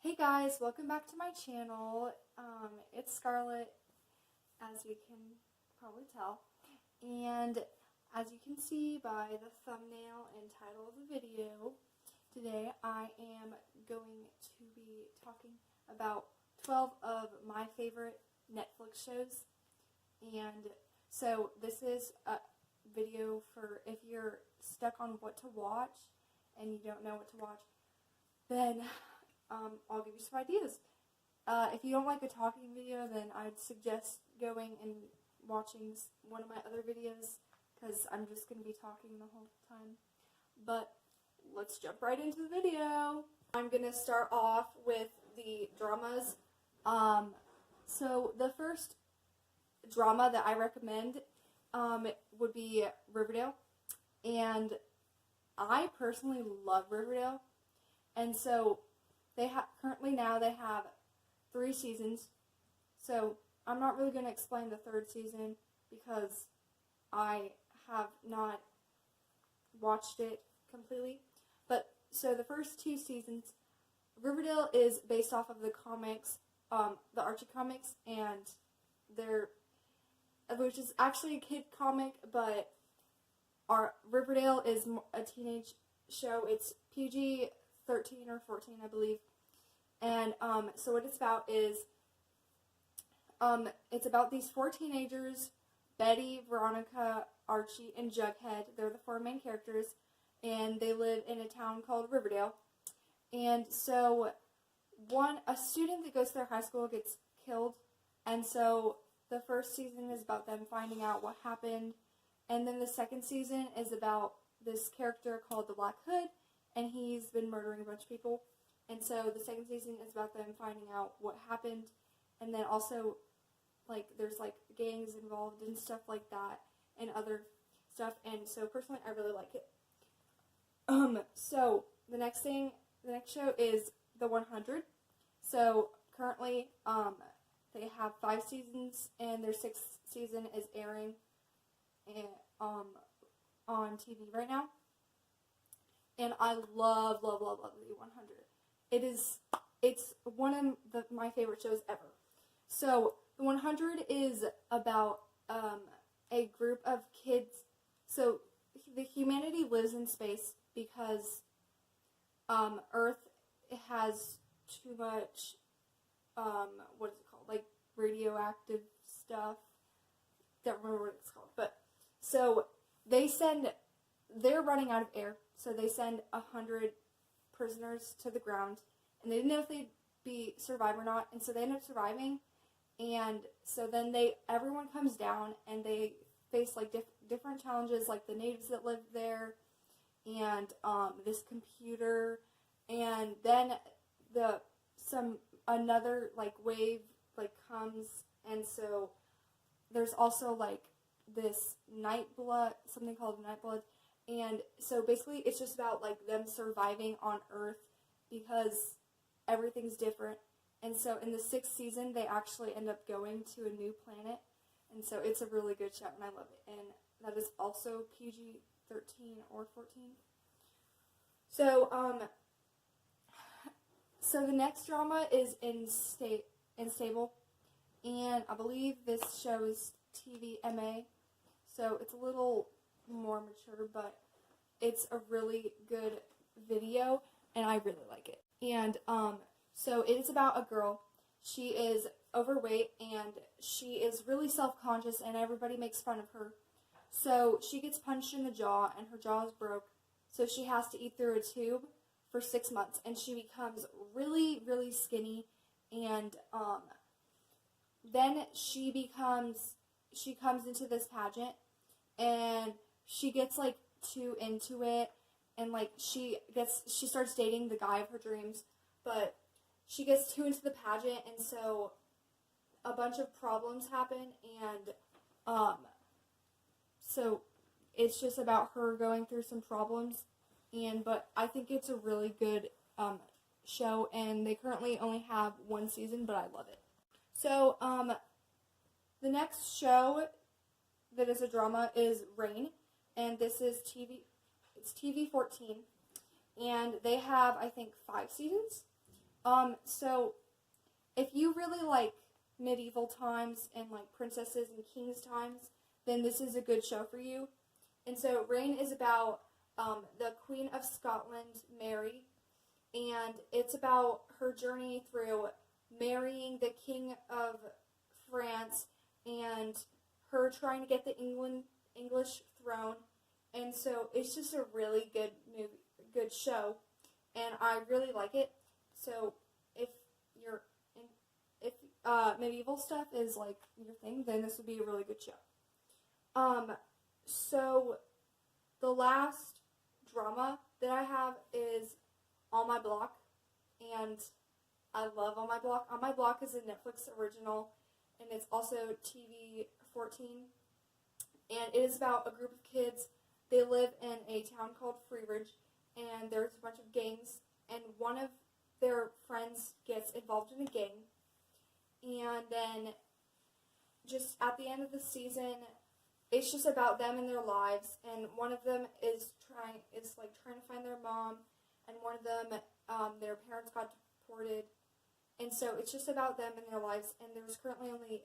Hey guys, welcome back to my channel. It's Scarlett, as you can probably tell. And as you can see by the thumbnail and title of the video, today I am going to be talking about 12 of my favorite Netflix shows. And so this is a video for if you're stuck on what to watch and you don't know what to watch, then I'll give you some ideas. If you don't like a talking video, then I'd suggest going and watching one of my other videos, because I'm just going to be talking the whole time. But let's jump right into the video. I'm going to start off with the dramas. So the first drama that I recommend would be Riverdale. And I personally love Riverdale. And so currently they have 3 seasons. So I'm not really going to explain the 3rd season because I have not watched it completely. But so the first 2 seasons, Riverdale is based off of the comics, the Archie comics, and which is actually a kid comic, but Riverdale is a teenage show. It's PG 13 or 14, I believe. And so what it's about is it's about these 4 teenagers, Betty, Veronica, Archie, and Jughead. They're the 4 main characters, and they live in a town called Riverdale. And so a student that goes to their high school gets killed, and so the first season is about them finding out what happened, and then the second season is about this character called the Black Hood, and he's been murdering a bunch of people. And so the second season is about them finding out what happened, and then also there's gangs involved and stuff like that, and other stuff. And so personally, I really like it. So the next show is The 100. So currently, they have 5 seasons, and their 6th season is airing on TV right now. And I love The 100. It's one of my favorite shows ever. So The 100 is about a group of kids. So the humanity lives in space because Earth has too much what is it called? Radioactive stuff. Don't remember what it's called. But so they're running out of air. So they send 100 prisoners to the ground, and they didn't know if they'd survive or not, and so they end up surviving. And so then everyone comes down, and they face different challenges, like the natives that live there, and this computer, and then another wave comes, and so there's also this Nightblood, something called Nightblood. And so basically it's just about them surviving on Earth because everything's different. And so in the 6th season they actually end up going to a new planet. And so it's a really good show, and I love it. And that is also PG-13 or 14. So the next drama is Unstable, and I believe this show is TVMA. So it's a little more mature, but it's a really good video, and I really like it. And so it is about a girl. She is overweight, and she is really self-conscious, and everybody makes fun of her. So she gets punched in the jaw, and her jaw is broke, so she has to eat through a tube for 6 months, and she becomes really, really skinny. And then she comes into this pageant, and she gets too into it, and she starts dating the guy of her dreams, but she gets too into the pageant, and so a bunch of problems happen, and so it's just about her going through some problems, but I think it's a really good show, and they currently only have 1 season, but I love it. So the next show that is a drama is Reign, and this is TV 14, and they have, I think, 5 seasons, So if you really like medieval times and like princesses and kings times, then this is a good show for you. And so Reign is about the Queen of Scotland, Mary, and it's about her journey through marrying the King of France and her trying to get the English throne. And so it's just a really good movie, good show, and I really like it. So if you're in, if medieval stuff is like your thing, then this would be a really good show. So the last drama that I have is On My Block, and I love On My Block. On My Block is a Netflix original, and it's also TV 14, and it is about a group of kids. They live in a town called Freeridge, and there's a bunch of gangs, and one of their friends gets involved in a gang, and then just at the end of the season, it's just about them and their lives, and one of them is trying to find their mom, and one of them, their parents got deported, and so it's just about them and their lives, and there's currently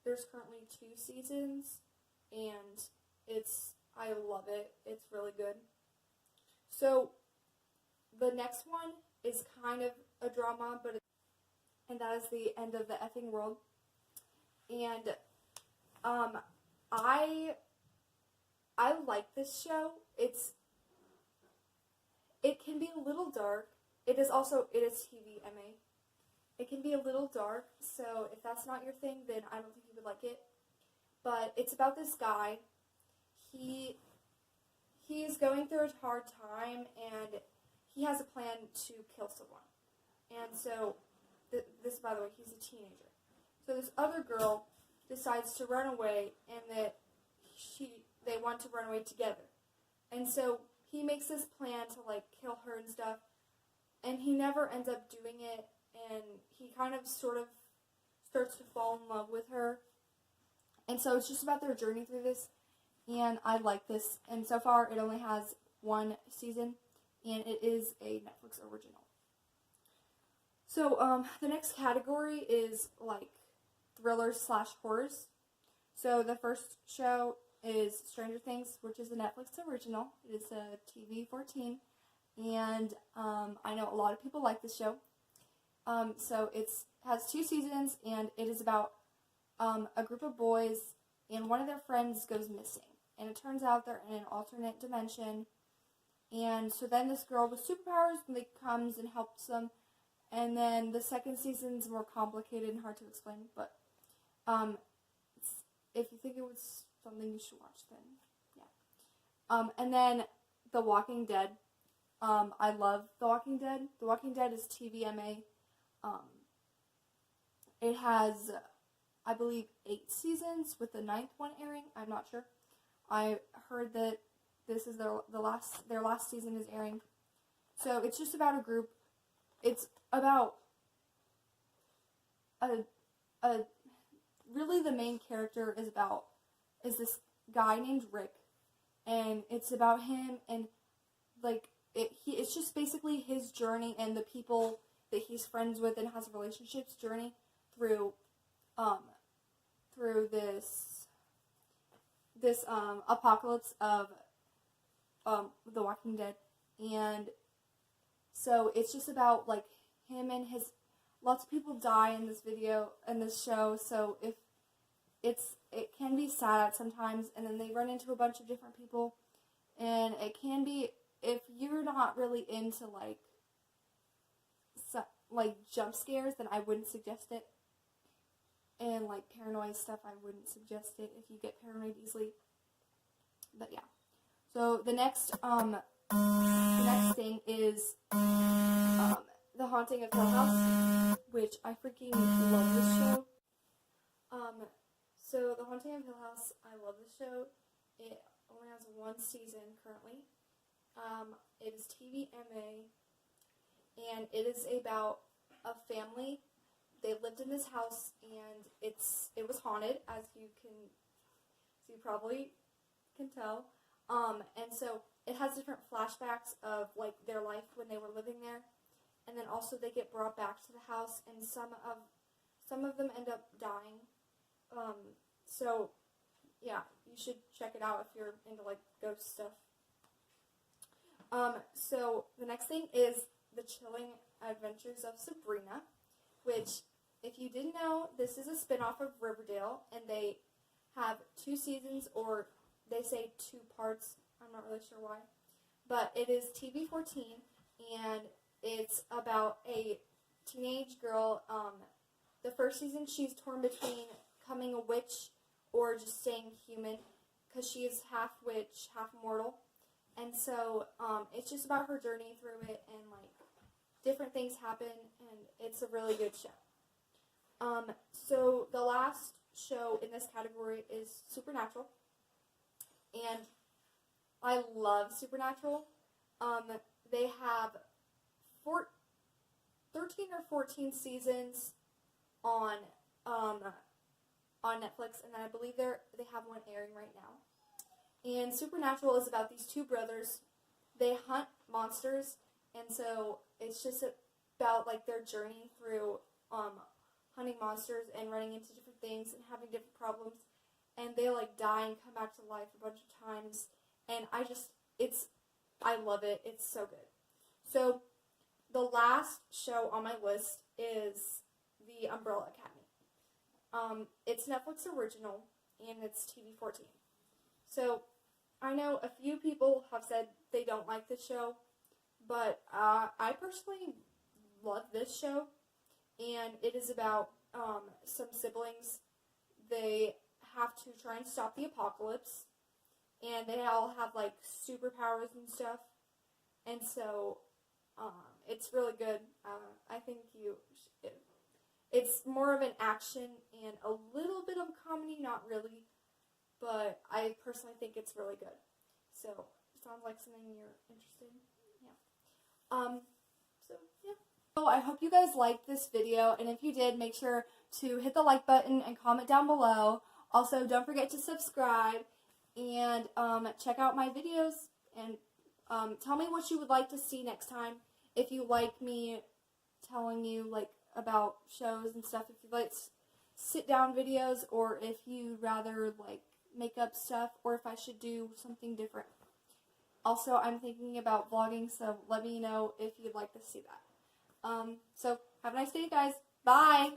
2 seasons, and I love it. It's really good. So the next one is kind of a drama, and that is The End of the Effing World. And I like this show. It can be a little dark. It is TVMA. It can be a little dark, so if that's not your thing, then I don't think you would like it. But it's about this guy. He is going through a hard time, and he has a plan to kill someone. And so, this, by the way, he's a teenager. So this other girl decides to run away, and that they want to run away together. And so he makes this plan to like kill her and stuff, and he never ends up doing it, and he kind of sort of starts to fall in love with her. And so it's just about their journey through this, and I like this. And so far it only has 1 season, and it is a Netflix original. So the next category is like thrillers / horrors. So the first show is Stranger Things, which is a Netflix original. It is a TV 14, and I know a lot of people like this show. So it has 2 seasons, and it is about a group of boys, and one of their friends goes missing, and it turns out they're in an alternate dimension. And so then this girl with superpowers comes and helps them. And then the second season's more complicated and hard to explain, but if you think it was something you should watch, then yeah. And then The Walking Dead. I love The Walking Dead. The Walking Dead is TVMA. It has, I believe, 8 seasons with the 9th one airing. I'm not sure. I heard that this is their last season is airing. So it's just about a group. It's about really the main character is this guy named Rick, and it's about him, and it's just basically his journey and the people that he's friends with and has relationships journey through this apocalypse of The Walking Dead. And so it's just about like him and lots of people die in this show, so it can be sad sometimes, and then they run into a bunch of different people, and it can be, if you're not really into like jump scares, then I wouldn't suggest it. And like paranoid stuff, I wouldn't suggest it if you get paranoid easily. But yeah. So the next thing is The Haunting of Hill House, which I freaking love this show. So The Haunting of Hill House, I love this show. It only has 1 season currently. It is TVMA, and it is about a family. They lived in this house, and it was haunted, as you probably can tell. And so it has different flashbacks of like their life when they were living there, and then also they get brought back to the house, and some of them end up dying. So yeah, you should check it out if you're into like ghost stuff. So the next thing is The Chilling Adventures of Sabrina, which, if you didn't know, this is a spin-off of Riverdale, and they have 2 seasons, or they say 2 parts. I'm not really sure why. But it is TV-14, and it's about a teenage girl. The first season, she's torn between becoming a witch or just staying human, because she is half witch, half mortal. And so it's just about her journey through it, and like different things happen, and it's a really good show. So the last show in this category is Supernatural, and I love Supernatural. They have 13 or 14 seasons on Netflix, and then I believe they have one airing right now. And Supernatural is about these 2 brothers. They hunt monsters, and so it's just about like their journey through hunting monsters and running into different things and having different problems. And they like die and come back to life a bunch of times. And I love it. It's so good. So the last show on my list is The Umbrella Academy. It's Netflix original, and it's TV-14. So I know a few people have said they don't like this show, but I personally love this show, and it is about some siblings. They have to try and stop the apocalypse, and they all have like superpowers and stuff, and so it's really good. I think it's more of an action and a little bit of comedy, not really. But I personally think it's really good. So, it sounds like something you're interested in. Yeah. So I hope you guys liked this video, and if you did, make sure to hit the like button and comment down below. Also, don't forget to subscribe, and check out my videos, and tell me what you would like to see next time. If you like me telling you, like, about shows and stuff, if you like sit-down videos, or if you'd rather, like, make up stuff, or if I should do something different. Also, I'm thinking about vlogging, so let me know if you'd like to see that. So, have a nice day, guys. Bye!